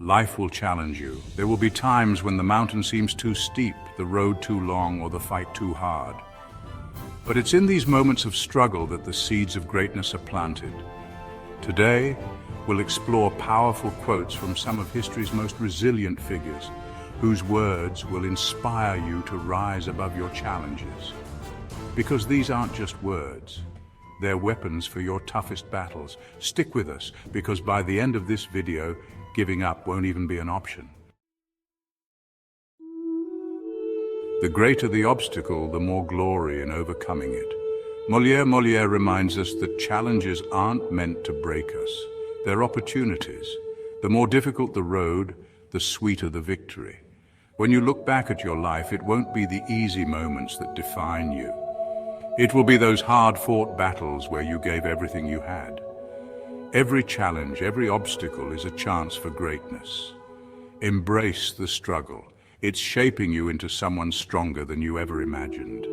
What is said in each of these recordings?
Life will challenge you. There will be times when the mountain seems too steep, the road too long, or the fight too hard. But it's in these moments of struggle that the seeds of greatness are planted. Today, we'll explore powerful quotes from some of history's most resilient figures, whose words will inspire you to rise above your challenges. Because these aren't just words, they're weapons for your toughest battles. Stick with us, because by the end of this video, giving up won't even be an option. The greater the obstacle, the more glory in overcoming it. Molière reminds us that challenges aren't meant to break us. They're opportunities. The more difficult the road, the sweeter the victory. When you look back at your life, it won't be the easy moments that define you. It will be those hard-fought battles where you gave everything you had. Every challenge, every obstacle is a chance for greatness. Embrace the struggle. It's shaping you into someone stronger than you ever imagined.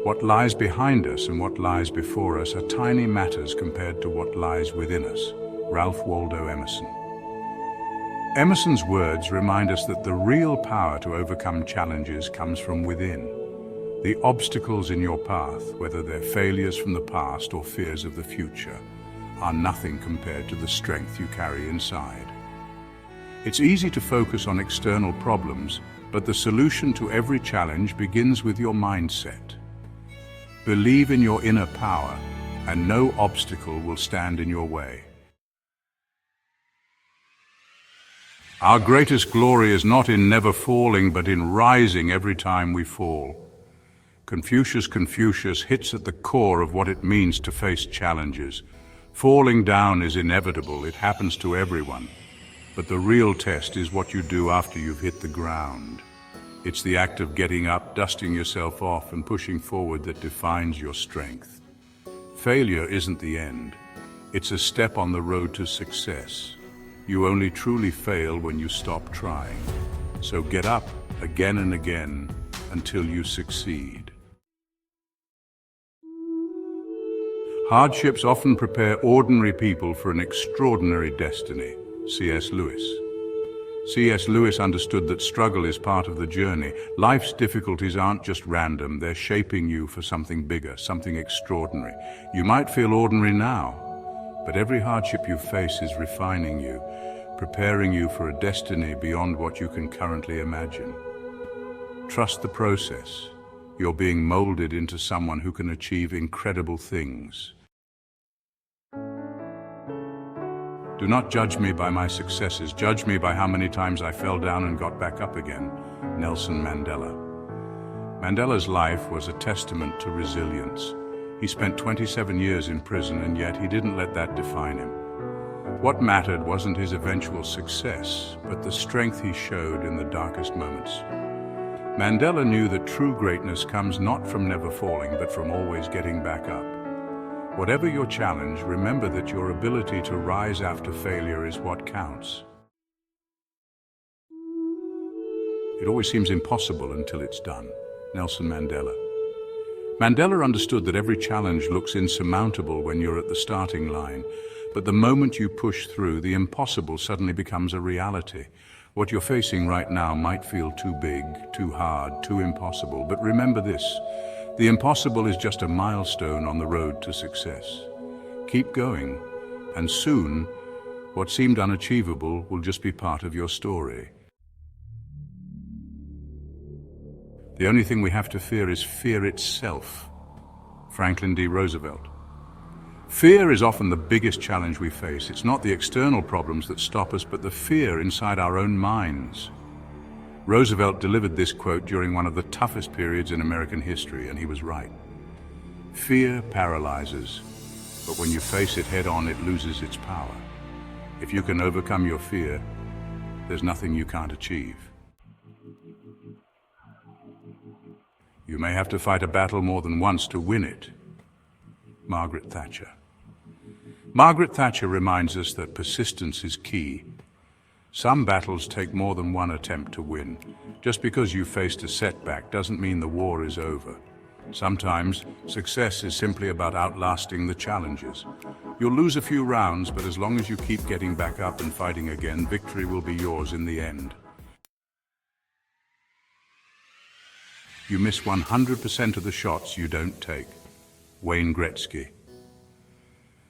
What lies behind us and what lies before us are tiny matters compared to what lies within us. Ralph Waldo Emerson. Emerson's words remind us that the real power to overcome challenges comes from within. The obstacles in your path, whether they're failures from the past or fears of the future, are nothing compared to the strength you carry inside. It's easy to focus on external problems, but the solution to every challenge begins with your mindset. Believe in your inner power, and no obstacle will stand in your way. Our greatest glory is not in never falling, but in rising every time we fall. Confucius hits at the core of what it means to face challenges. Falling down is inevitable, it happens to everyone. But the real test is what you do after you've hit the ground. It's the act of getting up, dusting yourself off, and pushing forward that defines your strength. Failure isn't the end. It's a step on the road to success. You only truly fail when you stop trying. So get up again and again until you succeed. Hardships often prepare ordinary people for an extraordinary destiny. C.S. Lewis. C.S. Lewis understood that struggle is part of the journey. Life's difficulties aren't just random, they're shaping you for something bigger, something extraordinary. You might feel ordinary now, but every hardship you face is refining you, preparing you for a destiny beyond what you can currently imagine. Trust the process. You're being molded into someone who can achieve incredible things. Do not judge me by my successes. Judge me by how many times I fell down and got back up again. Nelson Mandela. Mandela's life was a testament to resilience. He spent 27 years in prison, and yet he didn't let that define him. What mattered wasn't his eventual success, but the strength he showed in the darkest moments. Mandela knew that true greatness comes not from never falling, but from always getting back up. Whatever your challenge, remember that your ability to rise after failure is what counts. It always seems impossible until it's done. Nelson Mandela. Mandela understood that every challenge looks insurmountable when you're at the starting line, but the moment you push through, the impossible suddenly becomes a reality. What you're facing right now might feel too big, too hard, too impossible, but remember this: the impossible is just a milestone on the road to success. Keep going, and soon, what seemed unachievable will just be part of your story. The only thing we have to fear is fear itself. Franklin D. Roosevelt. Fear is often the biggest challenge we face. It's not the external problems that stop us, but the fear inside our own minds. Roosevelt delivered this quote during one of the toughest periods in American history, and he was right. Fear paralyzes, but when you face it head on, it loses its power. If you can overcome your fear, there's nothing you can't achieve. You may have to fight a battle more than once to win it. Margaret Thatcher. Margaret Thatcher reminds us that persistence is key. Some battles take more than one attempt to win. Just because you faced a setback doesn't mean the war is over. Sometimes, success is simply about outlasting the challenges. You'll lose a few rounds, but as long as you keep getting back up and fighting again, victory will be yours in the end. You miss 100% of the shots you don't take. Wayne Gretzky.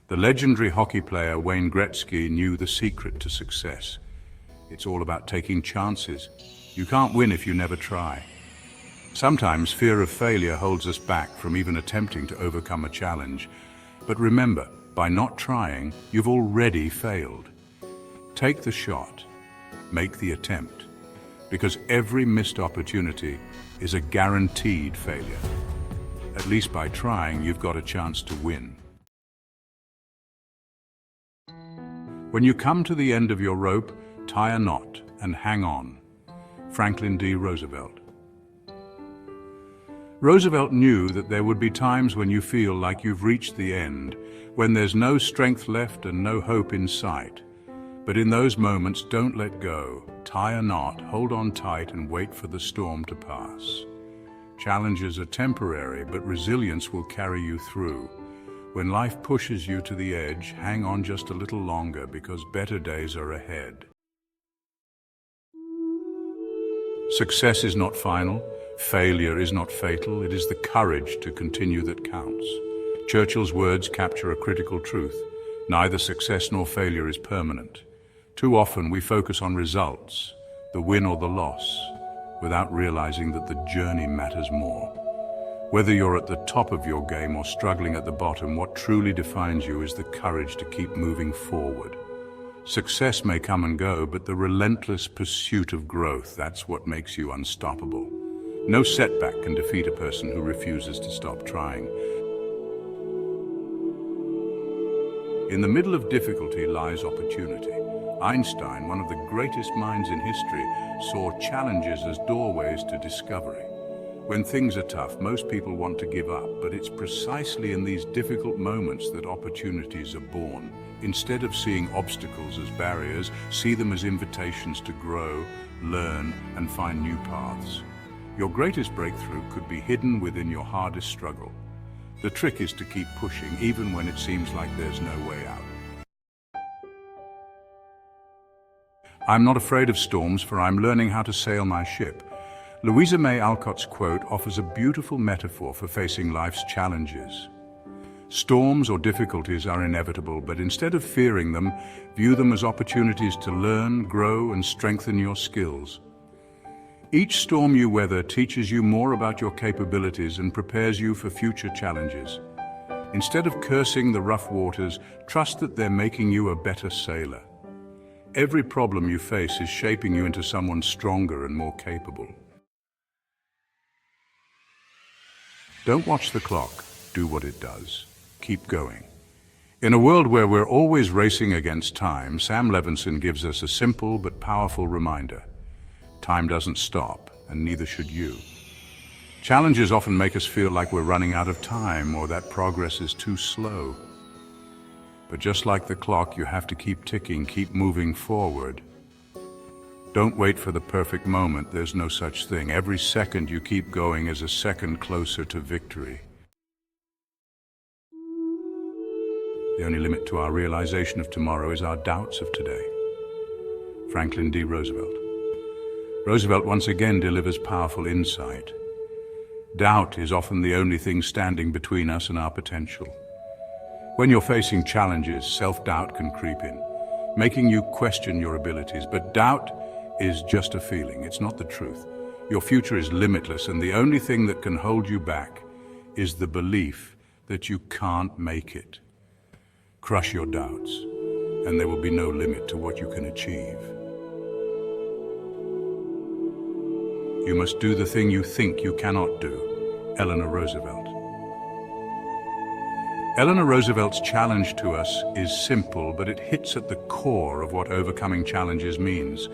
The legendary hockey player Wayne Gretzky knew the secret to success. It's all about taking chances. You can't win if you never try. Sometimes fear of failure holds us back from even attempting to overcome a challenge. But remember, by not trying, you've already failed. Take the shot. Make the attempt. Because every missed opportunity is a guaranteed failure. At least by trying, you've got a chance to win. When you come to the end of your rope, tie a knot and hang on. Franklin D. Roosevelt. Roosevelt knew that there would be times when you feel like you've reached the end, when there's no strength left and no hope in sight. But in those moments, don't let go. Tie a knot, hold on tight, and wait for the storm to pass. Challenges are temporary, but resilience will carry you through. When life pushes you to the edge, hang on just a little longer because better days are ahead. Success is not final. Failure is not fatal. It is the courage to continue that counts. Churchill's words capture a critical truth. Neither success nor failure is permanent. Too often we focus on results, the win or the loss, without realizing that the journey matters more. Whether you're at the top of your game or struggling at the bottom, what truly defines you is the courage to keep moving forward. Success may come and go, but the relentless pursuit of growth, that's what makes you unstoppable. No setback can defeat a person who refuses to stop trying. In the middle of difficulty lies opportunity. Einstein, one of the greatest minds in history, saw challenges as doorways to discovery. When things are tough, most people want to give up, but it's precisely in these difficult moments that opportunities are born. Instead of seeing obstacles as barriers, see them as invitations to grow, learn, and find new paths. Your greatest breakthrough could be hidden within your hardest struggle. The trick is to keep pushing, even when it seems like there's no way out. I'm not afraid of storms, for I'm learning how to sail my ship. Louisa May Alcott's quote offers a beautiful metaphor for facing life's challenges. Storms or difficulties are inevitable, but instead of fearing them, view them as opportunities to learn, grow, and strengthen your skills. Each storm you weather teaches you more about your capabilities and prepares you for future challenges. Instead of cursing the rough waters, trust that they're making you a better sailor. Every problem you face is shaping you into someone stronger and more capable. Don't watch the clock, do what it does. Keep going. In a world where we're always racing against time, Sam Levinson gives us a simple but powerful reminder. Time doesn't stop, and neither should you. Challenges often make us feel like we're running out of time or that progress is too slow. But just like the clock, you have to keep ticking, keep moving forward. Don't wait for the perfect moment, there's no such thing. Every second you keep going is a second closer to victory. The only limit to our realization of tomorrow is our doubts of today. Franklin D. Roosevelt. Roosevelt once again delivers powerful insight. Doubt is often the only thing standing between us and our potential. When you're facing challenges, self-doubt can creep in, making you question your abilities. But doubt is just a feeling, it's not the truth. Your future is limitless, and the only thing that can hold you back is the belief that you can't make it. Crush your doubts, and there will be no limit to what you can achieve. You must do the thing you think you cannot do. Eleanor Roosevelt. Eleanor Roosevelt's challenge to us is simple, but it hits at the core of what overcoming challenges means.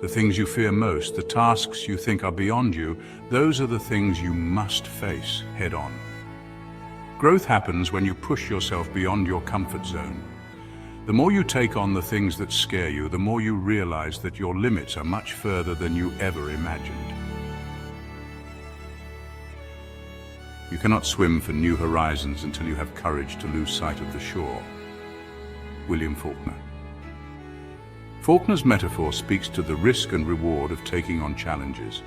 The things you fear most, the tasks you think are beyond you, those are the things you must face head on. Growth happens when you push yourself beyond your comfort zone. The more you take on the things that scare you, the more you realize that your limits are much further than you ever imagined. You cannot swim for new horizons until you have courage to lose sight of the shore. William Faulkner. Faulkner's metaphor speaks to the risk and reward of taking on challenges.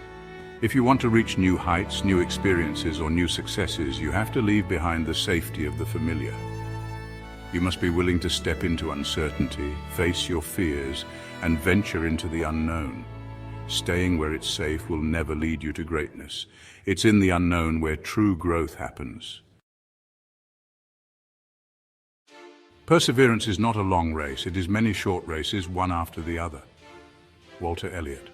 If you want to reach new heights, new experiences, or new successes, you have to leave behind the safety of the familiar. You must be willing to step into uncertainty, face your fears, and venture into the unknown. Staying where it's safe will never lead you to greatness. It's in the unknown where true growth happens. Perseverance is not a long race, it is many short races, one after the other. Walter Elliot.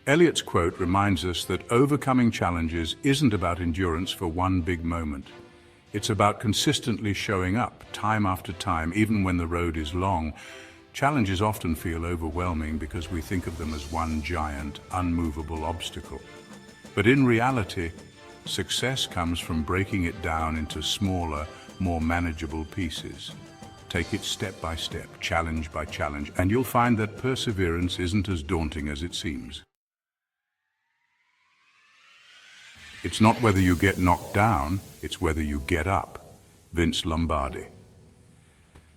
Eliot's quote reminds us that overcoming challenges isn't about endurance for one big moment. It's about consistently showing up, time after time, even when the road is long. Challenges often feel overwhelming because we think of them as one giant, unmovable obstacle. But in reality, success comes from breaking it down into smaller, more manageable pieces. Take it step by step, challenge by challenge, and you'll find that perseverance isn't as daunting as it seems. It's not whether you get knocked down, it's whether you get up. Vince Lombardi.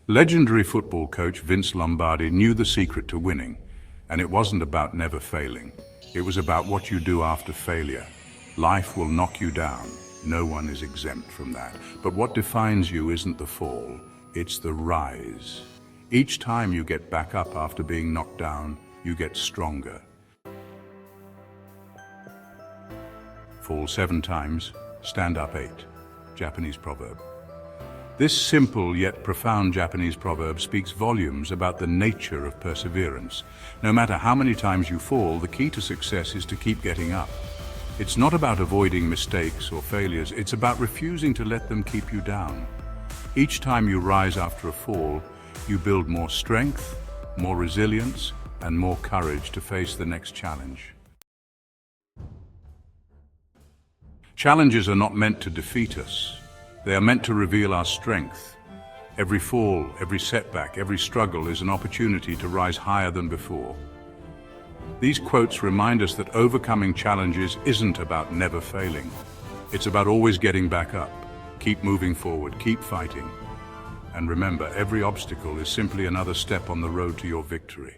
Legendary football coach Vince Lombardi knew the secret to winning, and it wasn't about never failing. It was about what you do after failure. Life will knock you down. No one is exempt from that. But what defines you isn't the fall, it's the rise. Each time you get back up after being knocked down, you get stronger. Fall 7 times, stand up 8. Japanese proverb. This simple yet profound Japanese proverb speaks volumes about the nature of perseverance. No matter how many times you fall, the key to success is to keep getting up. It's not about avoiding mistakes or failures, it's about refusing to let them keep you down. Each time you rise after a fall, you build more strength, more resilience, and more courage to face the next challenge. Challenges are not meant to defeat us. They are meant to reveal our strength. Every fall, every setback, every struggle is an opportunity to rise higher than before. These quotes remind us that overcoming challenges isn't about never failing. It's about always getting back up. Keep moving forward, keep fighting. And remember, every obstacle is simply another step on the road to your victory.